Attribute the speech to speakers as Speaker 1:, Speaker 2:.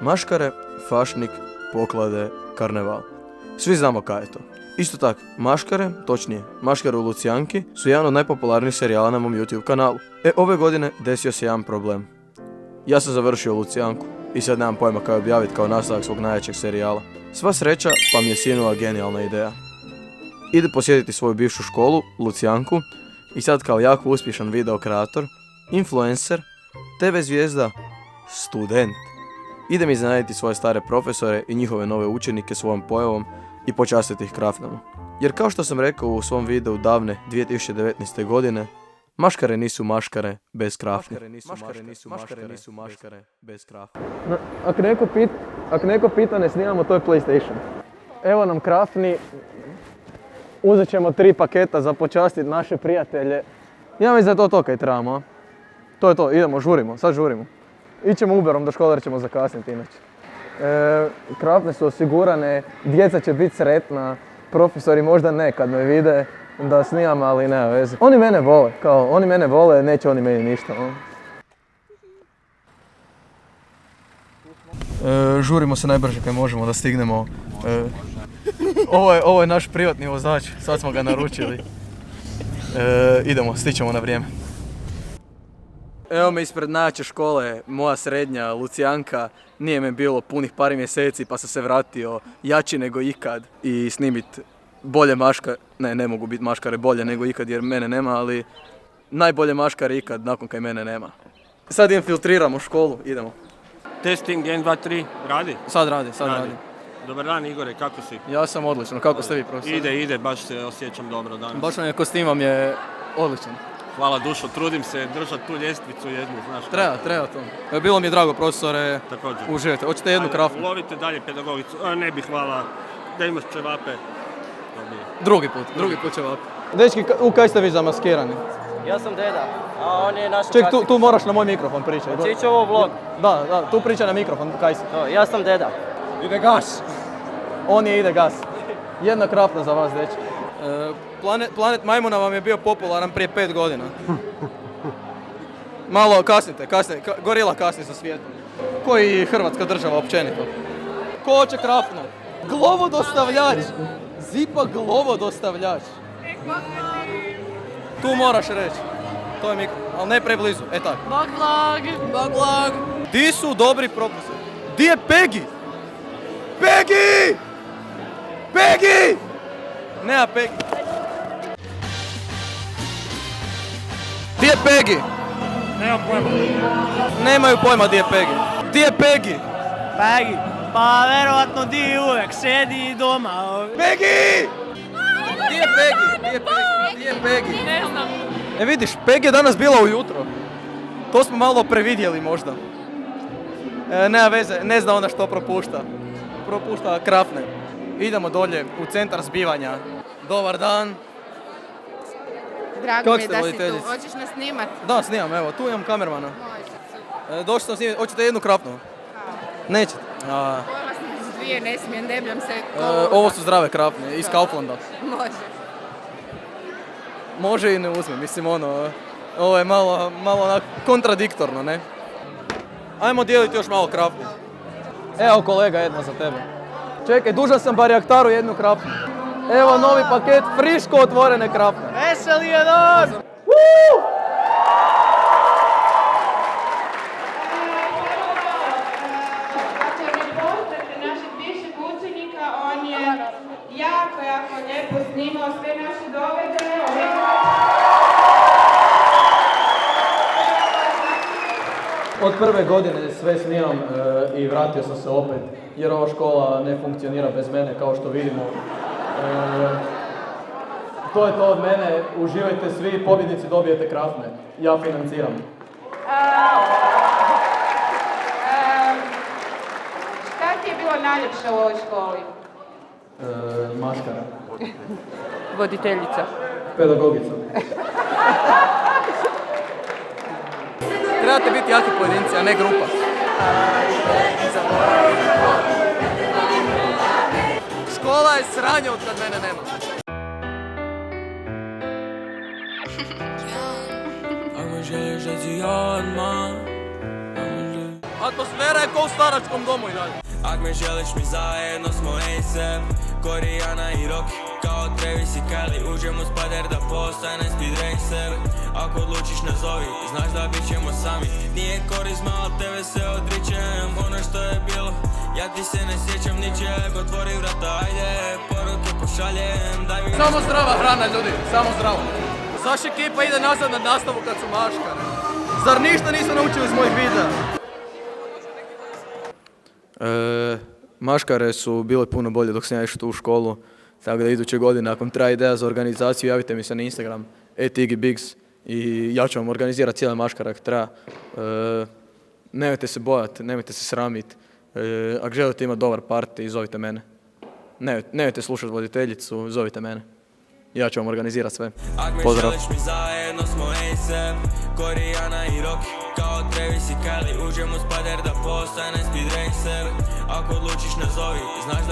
Speaker 1: Maškare, fašnik, poklade, karneval. Svi znamo kaj je to. Isto tako, Maškare, točnije Maškare u Lucijanki, su jedan od najpopularnijih serijala na mom YouTube kanalu. Ove godine desio se jedan problem. Ja sam završio Lucijanku i sad nemam pojma kaj objaviti kao nastavak svog najjačeg serijala. Sva sreća pa mi je sinula genijalna ideja. Ide posjetiti svoju bivšu školu, Lucijanku, i sad kao jako uspješan video kreator, influencer, TV zvijezda, student. Idem iznenaditi svoje stare profesore i njihove nove učenike svojom pojavom i počastiti ih krafnama. Jer kao što sam rekao u svom videu davne 2019. godine, Maškare nisu maškare bez krafne. Maškare nisu maškare bez krafne.
Speaker 2: Ako neko pita ne snimamo, to je PlayStation. Evo nam krafni, uzet ćemo 3 paketa za počastiti naše prijatelje. Ja mislim da je to kaj trebamo, a? To je to, idemo, žurimo, sad žurimo. Ićemo Uberom do škole jer ćemo zakasniti inače. Krafne su osigurane, djeca će biti sretna, profesori možda ne kad me vide da snimam, ali nema veze. Oni mene vole, neće oni meni ništa.
Speaker 1: Žurimo se najbrže kaj možemo da stignemo. Ovo je naš privatni vozač, sad smo ga naručili. Idemo, stićemo na vrijeme. Evo me ispred najjače škole, moja srednja, Lucijanka. Nije me bilo punih par mjeseci pa sam se vratio jači nego ikad i snimit bolje maškare. Ne mogu biti maškare bolje nego ikad jer mene nema, ali najbolje maškare ikad nakon kaj mene nema. Sad infiltriramo školu, idemo.
Speaker 3: Testing 1, 2, 3, radi?
Speaker 1: Sad radi.
Speaker 3: Dobar dan Igore, kako si?
Speaker 1: Ja sam odlično, kako ste vi profesor?
Speaker 3: Ide, baš se osjećam dobro danas.
Speaker 1: Baš vam je kostim vam je odličan.
Speaker 3: Hvala dušo, trudim se držati tu ljestvicu jednu, znaš.
Speaker 1: Treba to. Bilo mi je drago profesore,
Speaker 3: također.
Speaker 1: Uživajte. Hoćete jednu krafnu?
Speaker 3: Lovite dalje pedagogicu, ne bih hvala, da imaš ćevape.
Speaker 1: Drugi put ćevape.
Speaker 2: Dečki, u kaj ste vi zamaskirani?
Speaker 4: Ja sam deda, a on je naš...
Speaker 2: Ček, tu moraš na moj mikrofon pričati.
Speaker 4: Čiće ovo vlog.
Speaker 2: Da, tu priča na mikrofon, kaj si?
Speaker 4: Ja sam deda.
Speaker 2: Ide gas. On ide gas. Jedna krafna za vas, dečki.
Speaker 1: Planet Majmuna vam je bio popularan prije 5 godina. Malo kasnite, gorila kasni sa svijetom. Koji Hrvatska država općenito. Ko hoće krafnu? Glovodostavljač! Zipa glovodostavljač. Tu moraš reći. To je mikrofon, ali ne preblizu, tako. Bog vlog! Di su dobri profesori? Di je Pegi? Pegi! Nema Pegi. Di je Pegi?
Speaker 3: Nemam pojma.
Speaker 1: Nemaju pojma di je Pegi. Di je Pegi?
Speaker 4: Pegi? Pa verovatno di uvek, sedi doma.
Speaker 1: Pegi! Di je Pegi? Ne znam. Vidiš, Pegi je danas bila ujutro. To smo malo previdjeli možda. Nema veze, ne zna ona što propušta. Propušta krafne. Idemo dolje u centar zbivanja. Dobar dan.
Speaker 5: Drago mi je da si tu. Hoćeš nas snimat?
Speaker 1: Da, snimam, evo, tu imam kamermana. Došli sam snimati, hoćete jednu krafnu? Nećete?
Speaker 5: Pojela sam s 2, ne smijem, debljam se.
Speaker 1: Ovo su zdrave krafne, iz Kauflanda. Može i ne uzme, mislim ovo je malo onako kontradiktorno, ne? Ajmo dijeliti još malo krafne.
Speaker 2: Evo kolega, jedna za tebe. Čekaj, dužan sam Barjaktaru jednu krafnu. Evo novi paket friško otvorene krafne.
Speaker 4: Veseli je dan!
Speaker 6: Ako ne poznate našeg bivšeg učenika, on je jako lijepo snimao sve naše događaje.
Speaker 2: Od prve godine sve snimam i vratio sam se opet, jer ova škola ne funkcionira bez mene, kao što vidimo. To je to od mene, uživajte svi, pobjednici dobijete krafne. Ja financiram.
Speaker 6: Šta ti je bilo najljepše u ovoj školi?
Speaker 2: Maškara.
Speaker 5: Voditeljica.
Speaker 2: Pedagogica.
Speaker 1: Trebate biti jaki pojedinci, a ne grupa. Škola je sranje od kad mene nema. A atmosfera je ko u staračkom domu i dalje.
Speaker 7: Ak me želiš mi zajedno smo A$AP, Korijana i Rocky, kao Travis i Kylie. Uđem u spader da postanem speed racer. Ako odlučiš nazovi, znaš da bit ćemo sami. Nije korizma, al tebe se odričem. Ono što je bilo, ja ti se ne sjećam ničeg. Otvori vrata, ajde, poruke pošaljem. Daj mi...
Speaker 1: Samo zdrava hrana, ljudi, samo zdravo. Zaš ekipa ide nazad na nastavu kad su maškare. Zar ništa nisu naučili iz mojih videa? Maškare su bile puno bolje dok sam ja išao tu u školu. Tako da iduće godine, ako vam treba ideja za organizaciju, javite mi se na Instagram @tigibigs i ja ću vam organizirati cijele maškare ako treba. Nemojte se bojati, nemojte se sramiti. Ako želite imati dobar party, zovite mene. Nemojte slušati voditeljicu, zovite mene. Ja ću vam organizirati sve. Pozdrav.
Speaker 7: Ak me želiš mi zajedno smo A$AP, Korijana i Rocky, kao Travis i Kylie. Uđem u spader da postanem speed racer. Ako odlučiš nazovi, znaš